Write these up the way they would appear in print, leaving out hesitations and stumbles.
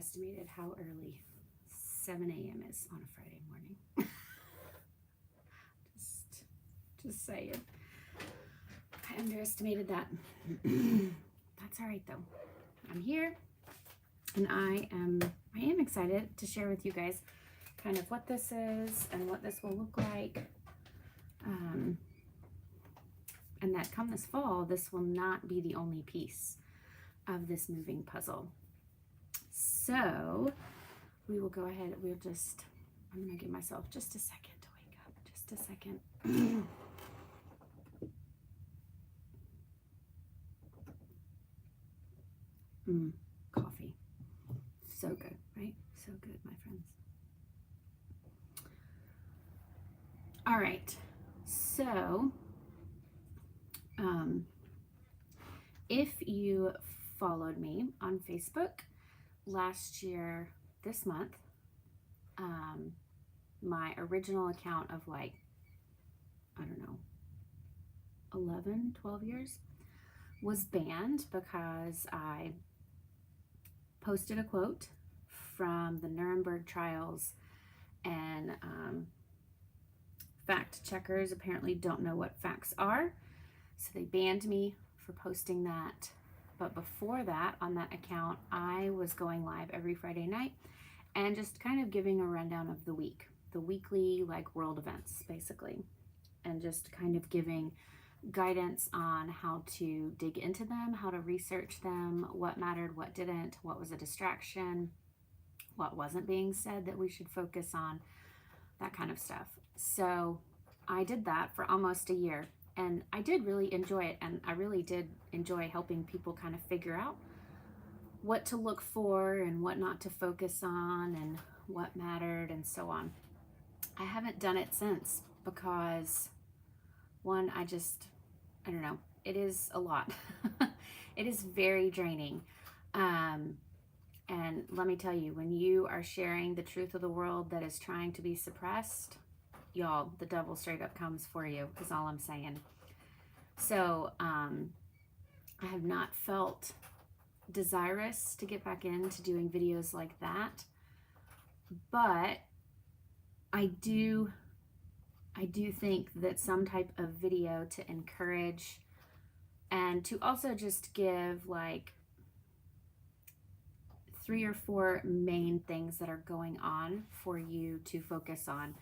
underestimated how early 7 a.m. is on a Friday morning. just saying. I underestimated that. That's all right though. I'm here and I am excited to share with you guys kind of what this is and what this will look like. And that come this fall, this will not be the only piece of this moving puzzle. So we will go ahead. I'm going to give myself just a second to wake up. Just a second. Coffee. So good, right? So good, my friends. All right. So, if you followed me on Facebook last year, this month, my original account of 11, 12 years was banned because I posted a quote from the Nuremberg trials, and fact checkers apparently don't know what facts are, so they banned me for posting that. But before that, on that account, I was going live every Friday night and just kind of giving a rundown of the week, the weekly world events basically, and just kind of giving guidance on how to dig into them, how to research them, what mattered, what didn't, what was a distraction, what wasn't being said that we should focus on, that kind of stuff. So I did that for almost a year, and I did really enjoy it, and I really did enjoy helping people kind of figure out what to look for and what not to focus on and what mattered and so on. I haven't done it since because one, I don't know, it is a lot. It is very draining. And let me tell you, when you are sharing the truth of the world that is trying to be suppressed, y'all, the devil straight up comes for you, is all I'm saying. So I have not felt desirous to get back into doing videos like that, but I do think that some type of video to encourage and to also just give 3 or 4 main things that are going on for you to focus on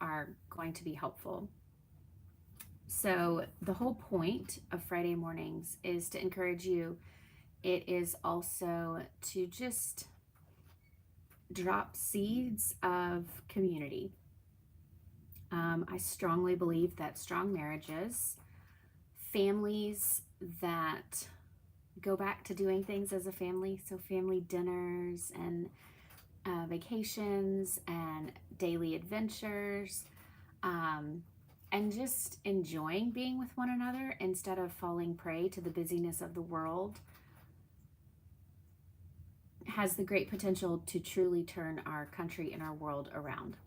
are going to be helpful. So the whole point of Friday mornings is to encourage you. It is also to just drop seeds of community. I strongly believe that strong marriages, families that go back to doing things as a family, so family dinners and vacations and daily adventures, and just enjoying being with one another instead of falling prey to the busyness of the world, has the great potential to truly turn our country and our world around.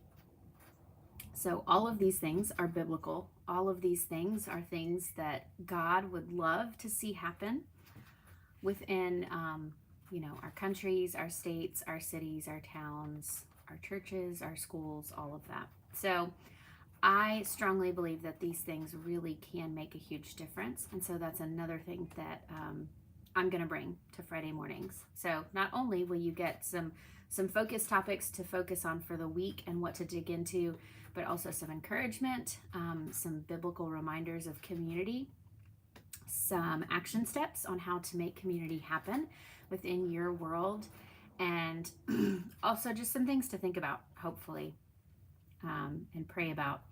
So all of these things are biblical. All of these things are things that God would love to see happen within, our countries, our states, our cities, our towns, our churches, our schools, all of that. So I strongly believe that these things really can make a huge difference. And so that's another thing that I'm going to bring to Friday mornings. So not only will you get some focus topics to focus on for the week and what to dig into, but also some encouragement, some biblical reminders of community, some action steps on how to make community happen within your world, and also just some things to think about, hopefully, and pray about.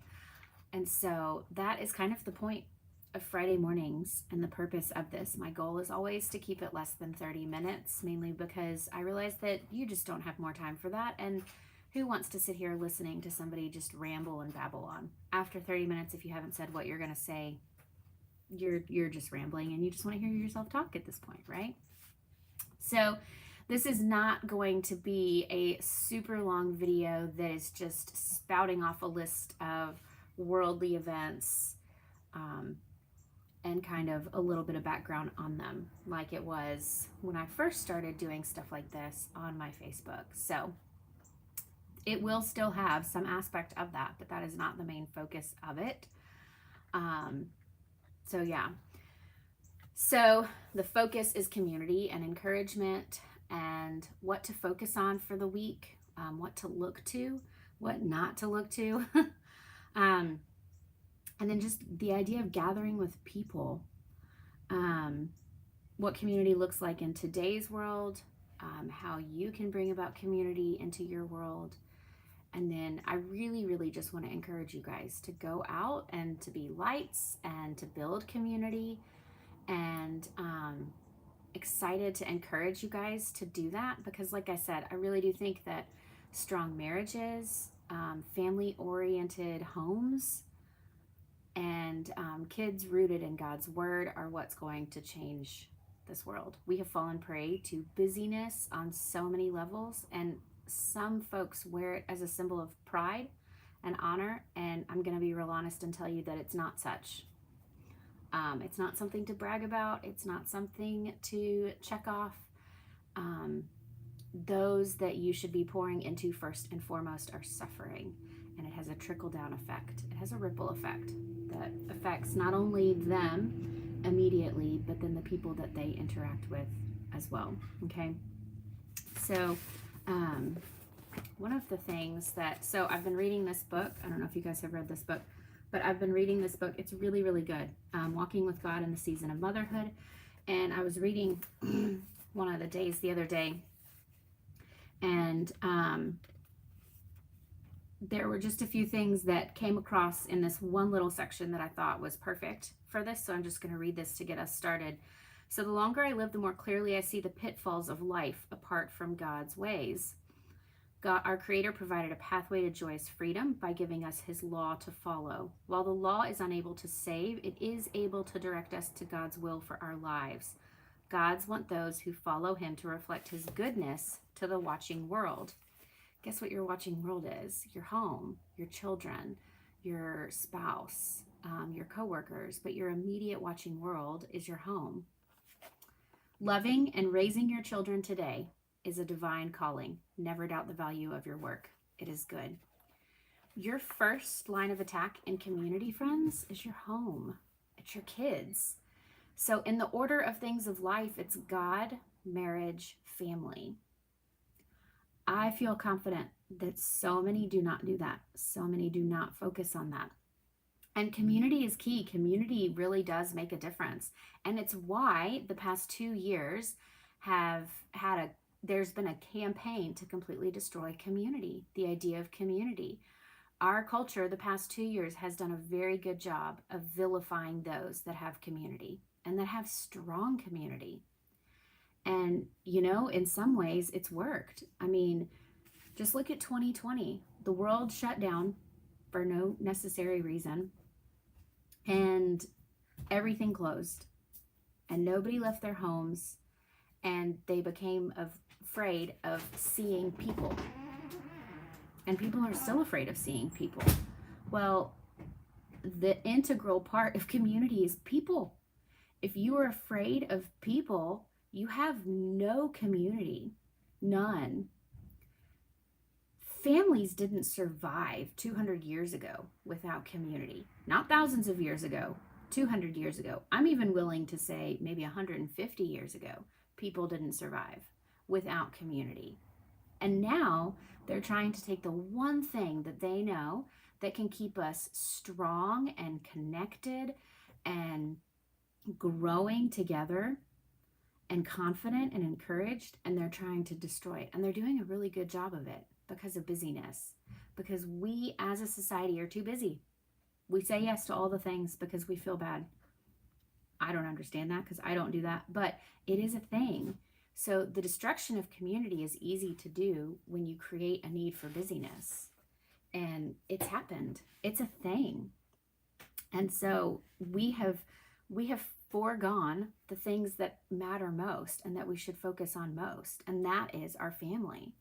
And so that is kind of the point of Friday mornings and the purpose of this. My goal is always to keep it less than 30 minutes, mainly because I realize that you just don't have more time for that. And who wants to sit here listening to somebody just ramble and babble on? After 30 minutes, if you haven't said what you're going to say, you're just rambling and you just want to hear yourself talk at this point, right? So this is not going to be a super long video that is just spouting off a list of worldly events. and kind of a little bit of background on them, like it was when I first started doing stuff like this on my Facebook. So it will still have some aspect of that, but that is not the main focus of it. So yeah. So the focus is community and encouragement, and what to focus on for the week, what to look to, what not to look to. um, and then just the idea of gathering with people, what community looks like in today's world, how you can bring about community into your world. And then I really, really just want to encourage you guys to go out and to be lights and to build community, and excited to encourage you guys to do that, because like I said, I really do think that strong marriages, family-oriented homes, and kids rooted in God's word are what's going to change this world. We have fallen prey to busyness on so many levels, and some folks wear it as a symbol of pride and honor, and I'm going to be real honest and tell you that it's not such. It's not something to brag about. It's not something to check off. Those that you should be pouring into first and foremost are suffering, and it has a trickle-down effect. It has a ripple effect that affects not only them immediately, but then the people that they interact with as well. Okay, so one of the things that, so I've been reading this book. I don't know if you guys have read this book, but I've been reading this book. It's really, really good. Walking with God in the Season of Motherhood. And I was reading one of the days the other day, and there were just a few things that came across in this one little section that I thought was perfect for this. So I'm just going to read this to get us started. So the longer I live, the more clearly I see the pitfalls of life apart from God's ways. God, our Creator, provided a pathway to joyous freedom by giving us His law to follow. While the law is unable to save, it is able to direct us to God's will for our lives. Gods want those who follow Him to reflect His goodness to the watching world. Guess what your watching world is? Your home, your children, your spouse, your coworkers, but your immediate watching world is your home. Loving and raising your children today is a divine calling. Never doubt the value of your work. It is good. Your first line of attack in community, friends, is your home. It's your kids. So in the order of things of life, it's God, marriage, family. I feel confident that so many do not do that. So many do not focus on that. And community is key. Community really does make a difference. And it's why the past 2 years there's been a campaign to completely destroy community, the idea of community. Our culture the past 2 years has done a very good job of vilifying those that have community and that have strong community. And, in some ways it's worked. I mean, just look at 2020. The world shut down for no necessary reason, and everything closed, and nobody left their homes, and they became afraid of seeing people. And people are still afraid of seeing people. Well, the integral part of community is people. If you are afraid of people, you have no community. None. Families didn't survive 200 years ago without community. Not thousands of years ago, 200 years ago. I'm even willing to say maybe 150 years ago, people didn't survive without community. And now they're trying to take the one thing that they know that can keep us strong and connected and growing together and confident and encouraged, and they're trying to destroy it. And they're doing a really good job of it because of busyness. Because we as a society are too busy. We say yes to all the things because we feel bad. I don't understand that because I don't do that, but it is a thing. So the destruction of community is easy to do when you create a need for busyness. And it's happened. It's a thing. And so we have foregone the things that matter most and that we should focus on most, and that is our family.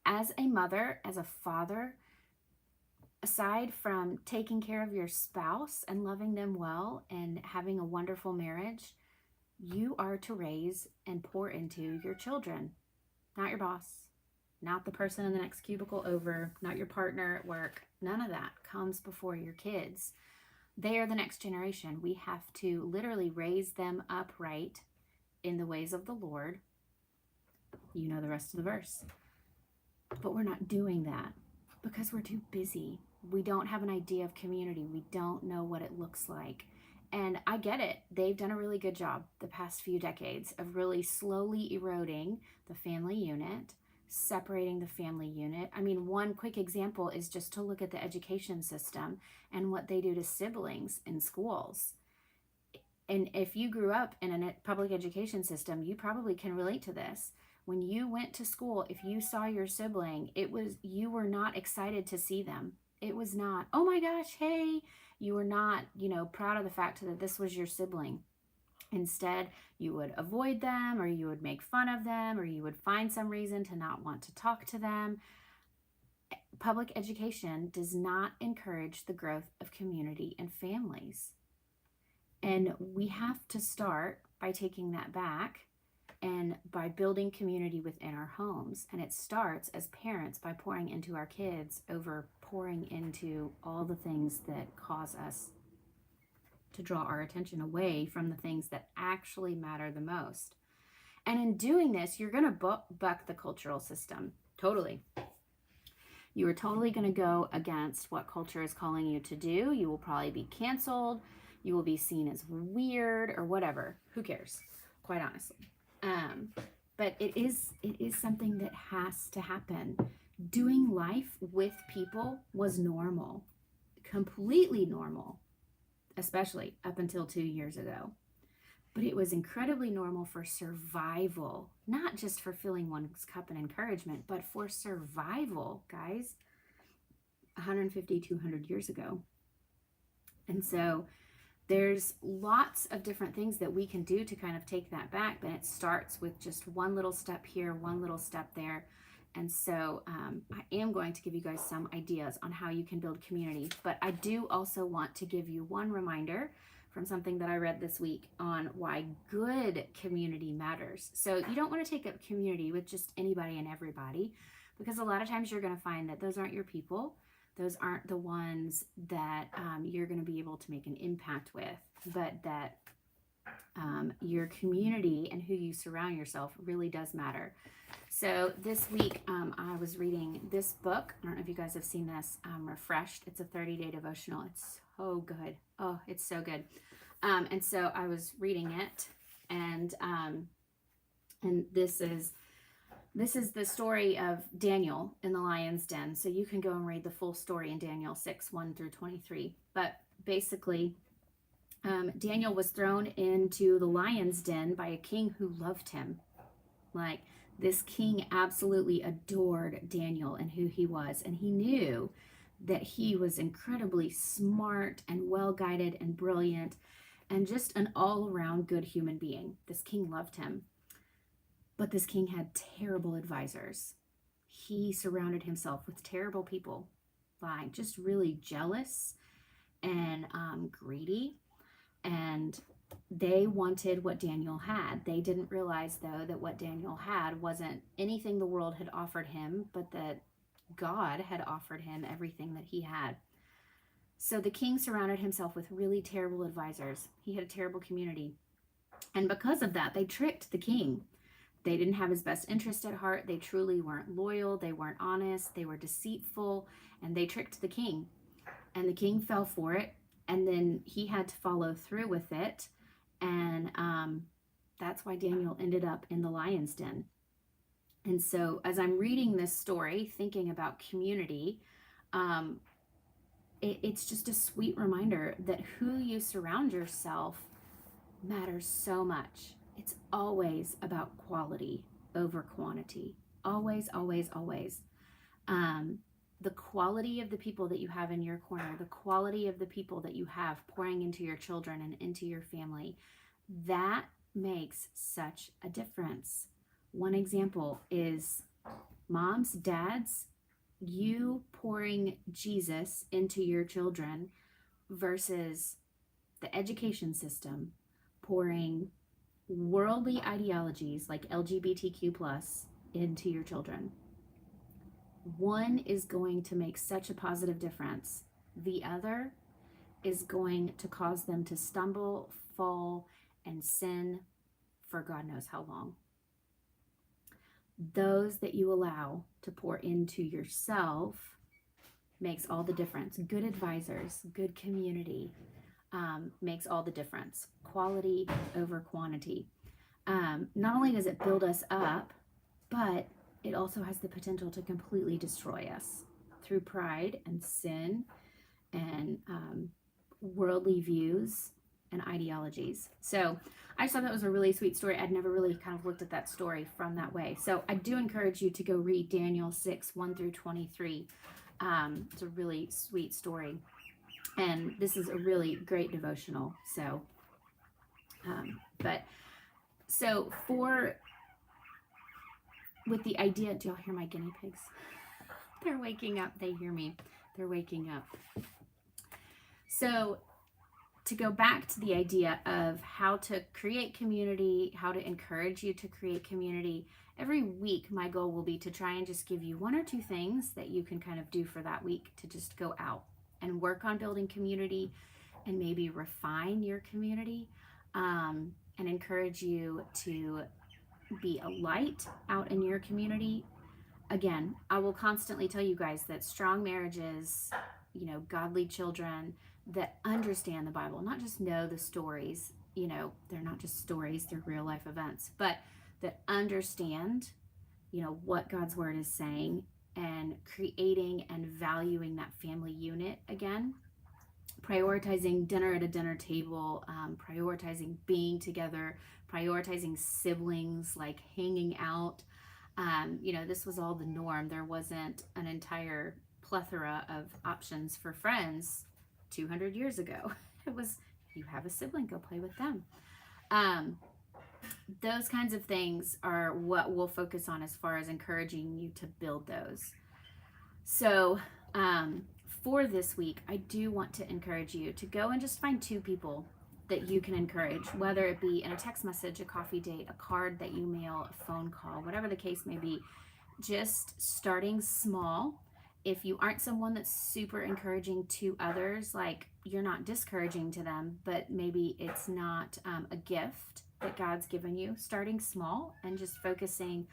As a mother, as a father, aside from taking care of your spouse and loving them well and having a wonderful marriage, you are to raise and pour into your children, not your boss, not the person in the next cubicle over, not your partner at work. None of that comes before your kids. They are the next generation. We have to literally raise them upright in the ways of the Lord. You know the rest of the verse. But we're not doing that because we're too busy. We don't have an idea of community. We don't know what it looks like. And I get it. They've done a really good job the past few decades of really slowly eroding the family unit, separating the family unit. I mean, one quick example is just to look at the education system and what they do to siblings in schools. And if you grew up in a public education system, you probably can relate to this. When you went to school, if you saw your sibling, you were not excited to see them. It was not, oh my gosh, hey. You were not, proud of the fact that this was your sibling. Instead, you would avoid them, or you would make fun of them, or you would find some reason to not want to talk to them. Public education does not encourage the growth of community and families. And we have to start by taking that back and by building community within our homes. And it starts as parents by pouring into our kids over pouring into all the things that cause us to draw our attention away from the things that actually matter the most. And in doing this, you're going to buck the cultural system. Totally. You are totally going to go against what culture is calling you to do. You will probably be canceled. You will be seen as weird or whatever. Who cares? Quite honestly. But it is something that has to happen. Doing life with people was normal, completely normal, especially up until 2 years ago. But it was incredibly normal for survival, not just for filling one's cup and encouragement, but for survival, guys, 150, 200 years ago. And so there's lots of different things that we can do to kind of take that back, but it starts with just one little step here, one little step there. And so I am going to give you guys some ideas on how you can build community, but I do also want to give you one reminder from something that I read this week on why good community matters. So you don't want to take up community with just anybody and everybody, because a lot of times you're going to find that those aren't your people. Those aren't the ones that you're going to be able to make an impact with, but that your community and who you surround yourself really does matter. So this week I was reading this book. I don't know if you guys have seen this, Refreshed. It's a 30-day devotional. It's so good. Oh, it's so good. And so I was reading it, and this is the story of Daniel in the lion's den. So you can go and read the full story in Daniel 6, 1 through 23. But basically, Daniel was thrown into the lion's den by a king who loved him. Like, this king absolutely adored Daniel and who he was. And he knew that he was incredibly smart and well-guided and brilliant and just an all-around good human being. This king loved him. But this king had terrible advisors. He surrounded himself with terrible people, like just really jealous and greedy. And they wanted what Daniel had. They didn't realize, though, that what Daniel had wasn't anything the world had offered him, but that God had offered him everything that he had. So the king surrounded himself with really terrible advisors. He had a terrible community. And because of that, they tricked the king. They didn't have his best interest at heart. They truly weren't loyal. They weren't honest. They were deceitful, and they tricked the king. And the king fell for it, and then he had to follow through with it. And that's why Daniel ended up in the lion's den. And so as I'm reading this story, thinking about community, it's just a sweet reminder that who you surround yourself matters so much. It's always about quality over quantity. Always, always, always. The quality of the people that you have in your corner, the quality of the people that you have pouring into your children and into your family, that makes such a difference. One example is moms, dads, you pouring Jesus into your children versus the education system pouring worldly ideologies like LGBTQ plus into your children. One is going to make such a positive difference. The other is going to cause them to stumble, fall, and sin for God knows how long. Those that you allow to pour into yourself makes all the difference. Good advisors, good community makes all the difference. Quality over quantity. Not only does it build us up, but it also has the potential to completely destroy us through pride and sin and worldly views and ideologies. So I just thought that was a really sweet story. I'd never really kind of looked at that story from that way. So I do encourage you to go read Daniel 6, 1 through 23. It's a really sweet story. And this is a really great devotional. So, with the idea, do y'all hear my guinea pigs? They're waking up. They hear me. They're waking up. So to go back to the idea of how to create community, how to encourage you to create community, every week my goal will be to try and just give you one or two things that you can kind of do for that week to just go out and work on building community and maybe refine your community, and encourage you to be a light out in your community. Again, I will constantly tell you guys that strong marriages, godly children that understand the Bible, not just know the stories, they're not just stories, they're real life events, but that understand, what God's word is saying and creating and valuing that family unit again, prioritizing dinner at a dinner table, prioritizing being together, prioritizing siblings, like hanging out. This was all the norm. There wasn't an entire plethora of options for friends 200 years ago. It was, you have a sibling, go play with them. Those kinds of things are what we'll focus on as far as encouraging you to build those. So for this week, I do want to encourage you to go and just find two people that you can encourage, whether it be in a text message, a coffee date, a card that you mail, a phone call, whatever the case may be. Just starting small. If you aren't someone that's super encouraging to others, like you're not discouraging to them, but maybe it's not a gift that God's given you, starting small and just focusing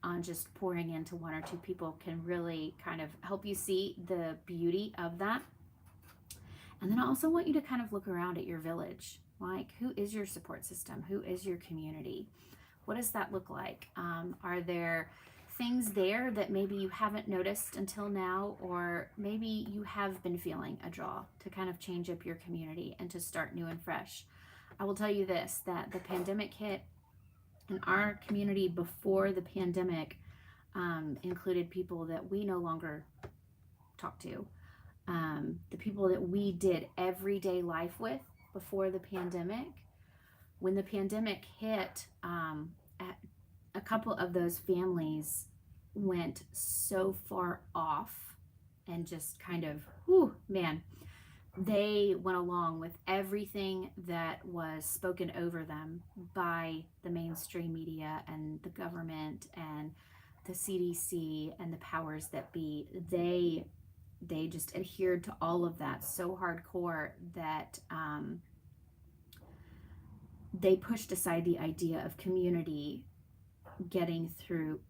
on just pouring into one or two people can really kind of help you see the beauty of that. And then I also want you to kind of look around at your village. Like, who is your support system? Who is your community? What does that look like? Are there things there that maybe you haven't noticed until now, or maybe you have been feeling a draw to kind of change up your community and to start new and fresh? I will tell you this, that the pandemic hit, and our community before the pandemic included people that we no longer talk to. The people that we did everyday life with before the pandemic. When the pandemic hit, a couple of those families went so far off and just kind of, they went along with everything that was spoken over them by the mainstream media and the government and the CDC and the powers that be. They just adhered to all of that so hardcore that they pushed aside the idea of community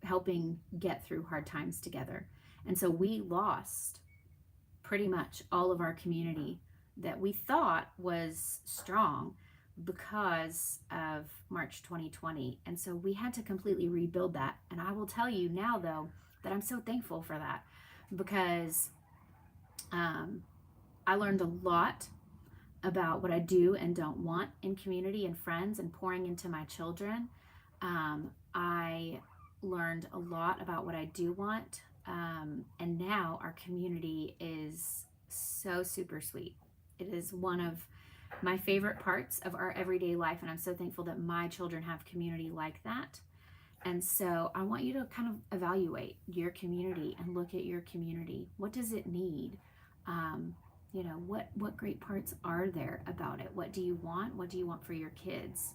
helping get through hard times together. And so we lost pretty much all of our community that we thought was strong because of March 2020. And so we had to completely rebuild that. And I will tell you now, though, that I'm so thankful for that, because I learned a lot about what I do and don't want in community and friends and pouring into my children. I learned a lot about what I do want. And now our community is so super sweet. It is one of my favorite parts of our everyday life. And I'm so thankful that my children have community like that. And so I want you to kind of evaluate your community and look at your community. What does it need? Um, what great parts are there about it? What do you want? What do you want for your kids?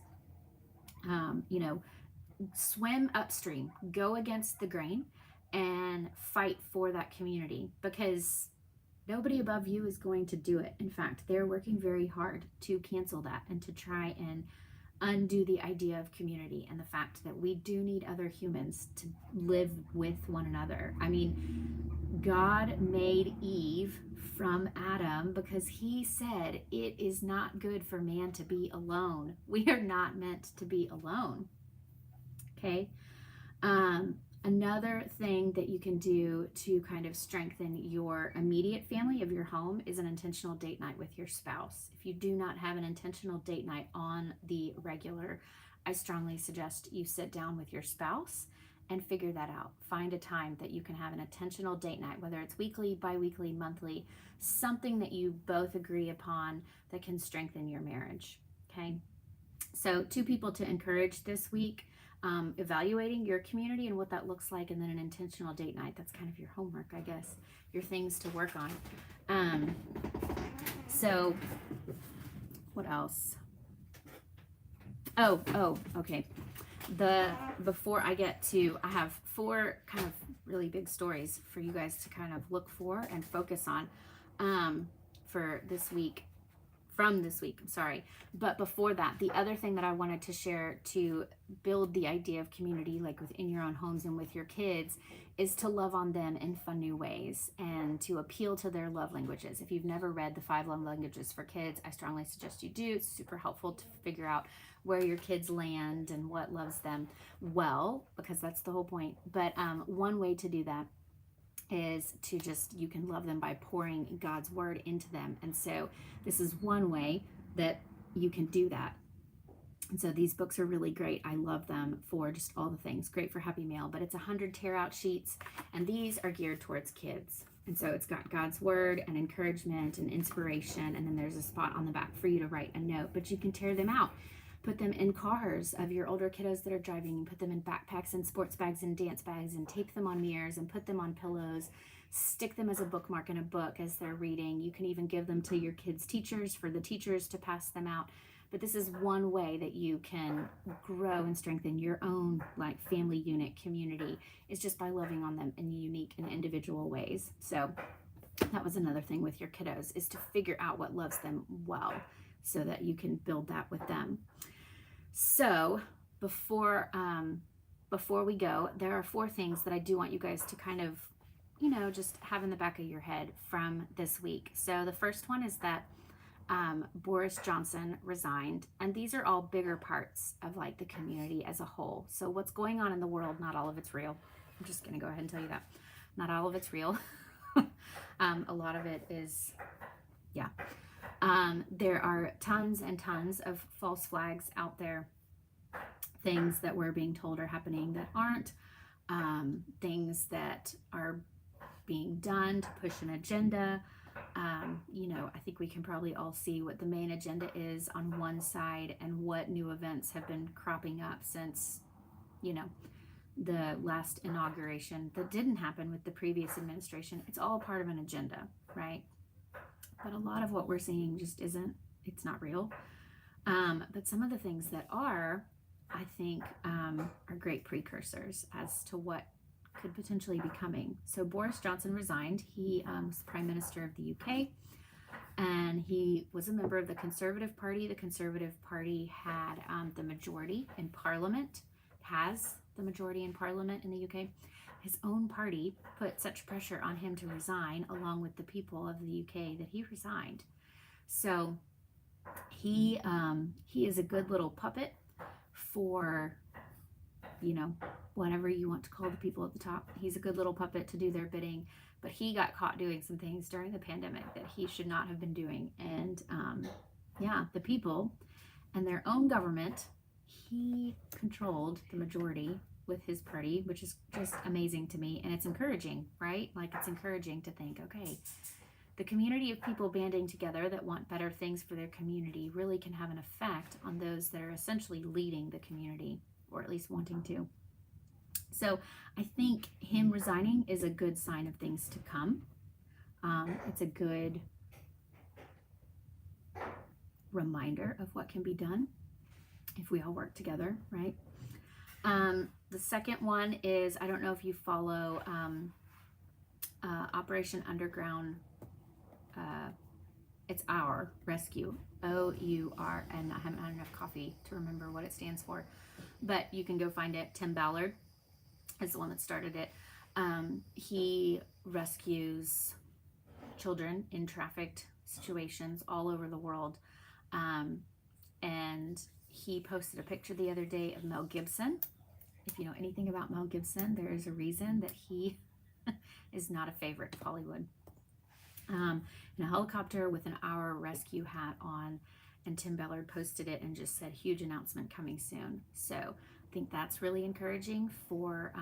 You know, swim upstream, go against the grain, and fight for that community, because nobody above you is going to do it. In fact, they're working very hard to cancel that and to try and undo the idea of community and the fact that we do need other humans to live with one another. I mean, God made Eve from Adam because he said it is not good for man to be alone. We are not meant to be alone. Okay. Another thing that you can do to kind of strengthen your immediate family of your home is an intentional date night with your spouse. If you do not have an intentional date night on the regular, I strongly suggest you sit down with your spouse and figure that out. Find a time that you can have an intentional date night, whether it's weekly, bi-weekly, monthly, something that you both agree upon that can strengthen your marriage. Okay. So 2 people to encourage this week. Evaluating your community and what that looks like, and then an intentional date night. That's kind of your homework, I guess, your things to work on. So what else? Okay. Before I get to, I have 4 kind of really big stories for you guys to kind of look for and focus on for this week. From this week, I'm sorry. But before that, the other thing that I wanted to share to build the idea of community, like within your own homes and with your kids, is to love on them in fun new ways and to appeal to their love languages. If you've never read the 5 love languages for kids, I strongly suggest you do. It's super helpful to figure out where your kids land and what loves them well, because that's the whole point. But one way to do that is to you can love them by pouring God's word into them. And so this is one way that you can do that. And so these books are really great. I love them for just all the things. Great for Happy Mail, but it's 100 tear out sheets, and these are geared towards kids. And so it's got God's word and encouragement and inspiration, and then there's a spot on the back for you to write a note, but you can tear them out. Put them in cars of your older kiddos that are driving. Put them in backpacks and sports bags and dance bags, and tape them on mirrors and put them on pillows. Stick them as a bookmark in a book as they're reading. You can even give them to your kids' teachers for the teachers to pass them out. But this is one way that you can grow and strengthen your own like family unit community, is just by loving on them in unique and individual ways. So that was another thing with your kiddos, is to figure out what loves them well so that you can build that with them. So before we go, there are 4 things that I do want you guys to kind of, just have in the back of your head from this week. So the first one is that Boris Johnson resigned, and these are all bigger parts of like the community as a whole. So what's going on in the world, not all of it's real. I'm just going to go ahead and tell you that. Not all of it's real. A lot of it is, yeah. There are tons and tons of false flags out there, things that we're being told are happening that aren't, things that are being done to push an agenda. I think we can probably all see what the main agenda is on one side and what new events have been cropping up since, the last inauguration that didn't happen with the previous administration. It's all part of an agenda, right? But a lot of what we're seeing just it's not real. But some of the things that are, I think, are great precursors as to what could potentially be coming. So Boris Johnson resigned. He was Prime Minister of the UK, and he was a member of the Conservative Party. The Conservative Party had the majority in Parliament, has the majority in Parliament in the UK. His own party put such pressure on him to resign, along with the people of the UK, that he resigned. So he is a good little puppet for, whatever you want to call the people at the top. He's a good little puppet to do their bidding, but he got caught doing some things during the pandemic that he should not have been doing. And the people and their own government, he controlled the majority with his party, which is just amazing to me. And it's encouraging, right? Like, it's encouraging to think, okay, the community of people banding together that want better things for their community really can have an effect on those that are essentially leading the community, or at least wanting to. So I think him resigning is a good sign of things to come. It's a good reminder of what can be done if we all work together, right? The second one is, I don't know if you follow Operation Underground. It's Our Rescue, OUR, and I haven't had enough coffee to remember what it stands for, but you can go find it. Tim Ballard is the one that started it. He rescues children in trafficked situations all over the world. And he posted a picture the other day of Mel Gibson. If you know anything about Mel Gibson, there is a reason that he is not a favorite of Hollywood. In a helicopter with an Our Rescue hat on, and Tim Ballard posted it and just said, huge announcement coming soon. So I think that's really encouraging for,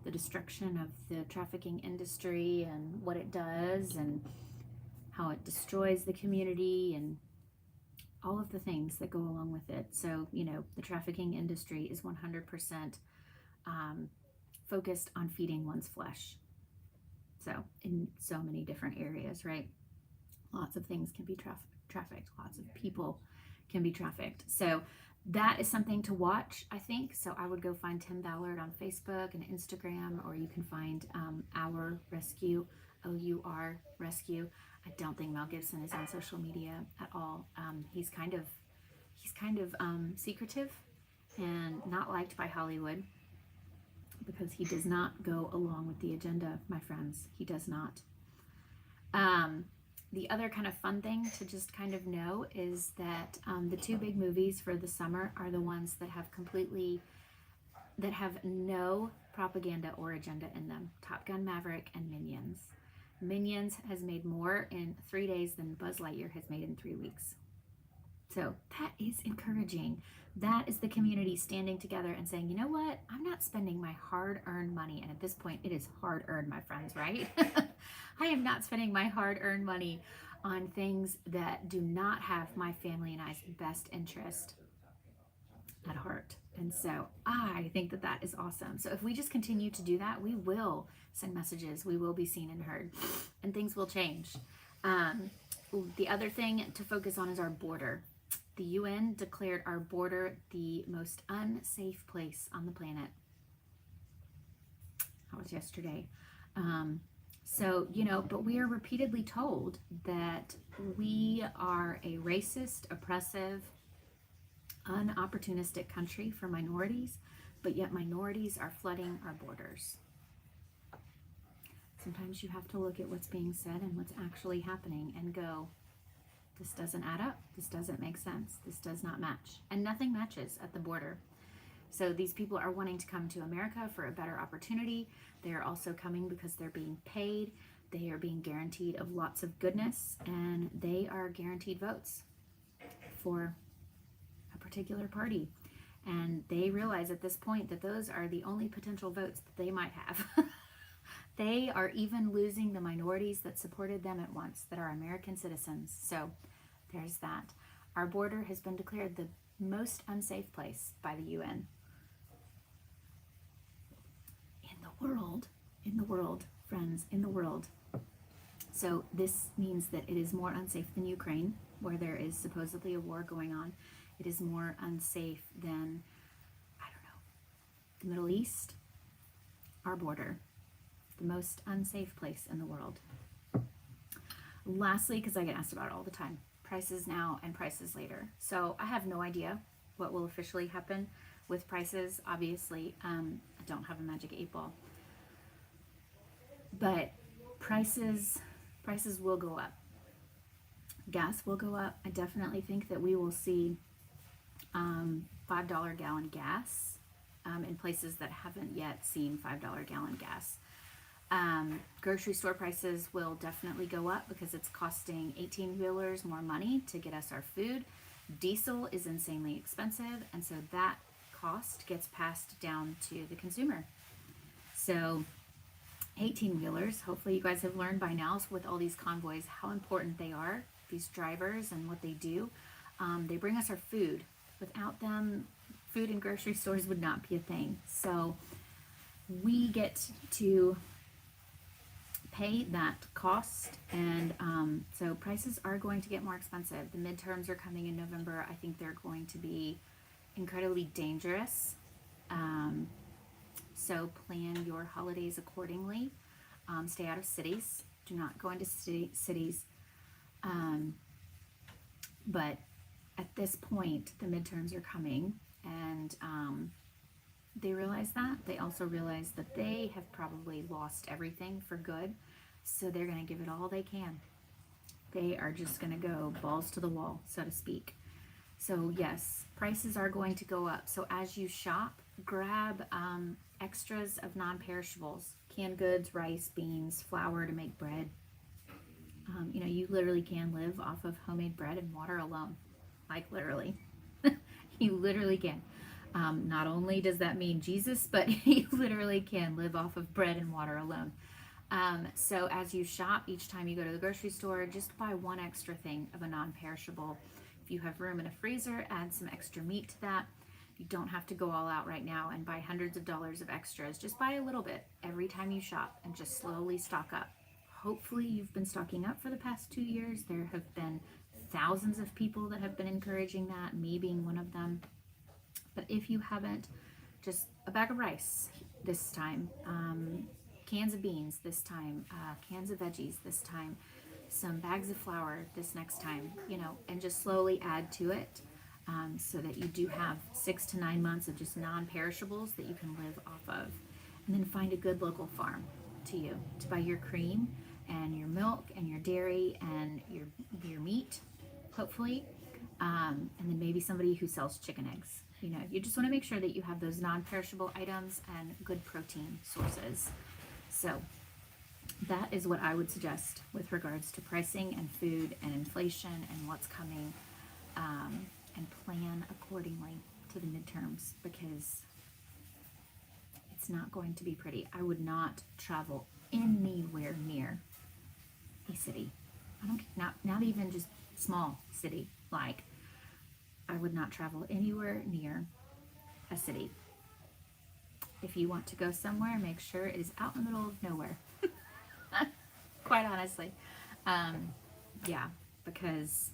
the destruction of the trafficking industry and what it does and how it destroys the community and all of the things that go along with it. So, the trafficking industry is 100% focused on feeding one's flesh. So, in so many different areas, right? Lots of things can be trafficked. Lots of people can be trafficked. So, that is something to watch, I think. So, I would go find Tim Ballard on Facebook and Instagram, or you can find Our Rescue, OUR Rescue. I don't think Mel Gibson is on social media at all. He's kind of secretive and not liked by Hollywood because he does not go along with the agenda, my friends. He does not. The other kind of fun thing to just kind of know is that the two big movies for the summer are the ones that have no propaganda or agenda in them. Top Gun Maverick and Minions. Minions has made more in 3 days than Buzz Lightyear has made in 3 weeks. So that is encouraging. That is the community standing together and saying, you know what? I'm not spending my hard-earned money. And at this point, it is hard-earned, my friends, right? I am not spending my hard-earned money on things that do not have my family and I's best interest at heart. And so I think that is awesome. So if we just continue to do that, we will send messages, we will be seen and heard, and things will change. The other thing to focus on is our border. The UN declared our border the most unsafe place on the planet. That was yesterday. But we are repeatedly told that we are a racist, oppressive, unopportunistic country for minorities, but yet minorities are flooding our borders. Sometimes you have to look at what's being said and what's actually happening and go, this doesn't add up. This doesn't make sense. This does not match. And nothing matches at the border. So these people are wanting to come to America for a better opportunity. They are also coming because they're being paid. They are being guaranteed of lots of goodness, and they are guaranteed votes for a particular party. And they realize at this point that those are the only potential votes that they might have. They are even losing the minorities that supported them at once, that are American citizens. So there's that. Our border has been declared the most unsafe place by the UN. In the world, friends, in the world. So this means that it is more unsafe than Ukraine, where there is supposedly a war going on. It is more unsafe than, the Middle East, our border. The most unsafe place in the world. Lastly, because I get asked about it all the time, prices now and prices later. So I have no idea what will officially happen with prices. Obviously, I don't have a magic 8-ball. But prices will go up. Gas will go up. I definitely think that we will see $5 gallon gas in places that haven't yet seen $5 gallon gas. Grocery store prices will definitely go up because it's costing 18-wheelers more money to get us our food. Diesel is insanely expensive, and so that cost gets passed down to the consumer. So 18-wheelers, hopefully you guys have learned by now with all these convoys how important they are, these drivers and what they do. They bring us our food. Without them, food in grocery stores would not be a thing. So we get to pay that cost, and so prices are going to get more expensive. The midterms are coming in November. I think they're going to be incredibly dangerous. So plan your holidays accordingly. Stay out of cities. Do not go into cities. But at this point, the midterms are coming, and they realize that. They also realize that they have probably lost everything for good, so they're going to give it all they can. They are just going to go balls to the wall, so to speak. So yes, prices are going to go up. So as you shop, grab extras of non-perishables, canned goods, rice, beans, flour to make bread. You literally can live off of homemade bread and water alone. Like literally. You literally can. Not only does that mean Jesus, but you literally can live off of bread and water alone. So as you shop, each time you go to the grocery store, just buy one extra thing of a non-perishable. If you have room in a freezer, add some extra meat to that. You don't have to go all out right now and buy hundreds of dollars of extras. Just buy a little bit every time you shop and just slowly stock up. Hopefully you've been stocking up for the past 2 years. There have been thousands of people that have been encouraging that, me being one of them. But if you haven't, just a bag of rice this time, cans of beans this time, cans of veggies this time, some bags of flour this next time, and just slowly add to it, so that you do have 6 to 9 months of just non-perishables that you can live off of. And then find a good local farm to buy your cream and your milk and your dairy and your meat, hopefully, and then maybe somebody who sells chicken eggs. You just want to make sure that you have those non-perishable items and good protein sources. So that is what I would suggest with regards to pricing and food and inflation and what's coming, and plan accordingly to the midterms, because it's not going to be pretty. I would not travel anywhere near a city. Not even just small city. Like, I would not travel anywhere near a city. If you want to go somewhere, make sure it is out in the middle of nowhere. Quite honestly. Yeah, because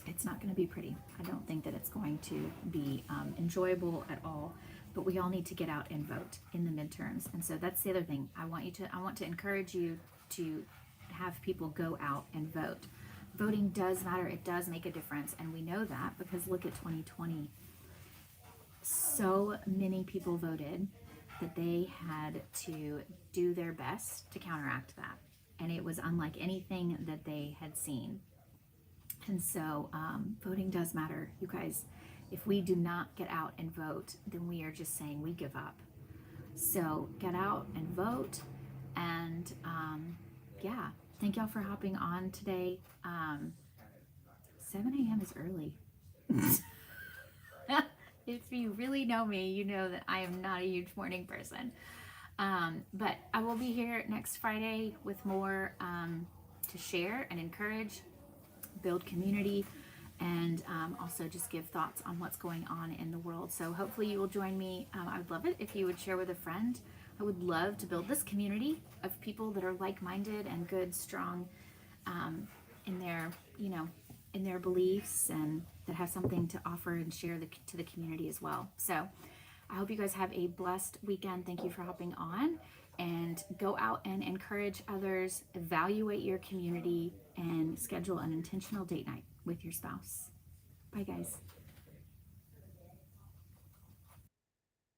it's not going to be pretty. I don't think that it's going to be enjoyable at all. But we all need to get out and vote in the midterms. And so that's the other thing. I want to encourage you to have people go out and vote. Voting does matter. It does make a difference. And we know that because look at 2020. So many people voted that they had to do their best to counteract that. And it was unlike anything that they had seen. And so voting does matter, you guys. If we do not get out and vote, then we are just saying we give up. So get out and vote. And yeah, thank y'all for hopping on today. 7 a.m. is early. If you really know me, you know that I am not a huge morning person. But I will be here next Friday with more to share and encourage, build community, and also just give thoughts on what's going on in the world. So hopefully you will join me. I would love it if you would share with a friend. I would love to build this community of people that are like-minded and good, strong in their beliefs, and that have something to offer and share to the community as well. So I hope you guys have a blessed weekend. Thank you for hopping on, and go out and encourage others, evaluate your community, and schedule an intentional date night with your spouse. Bye, guys.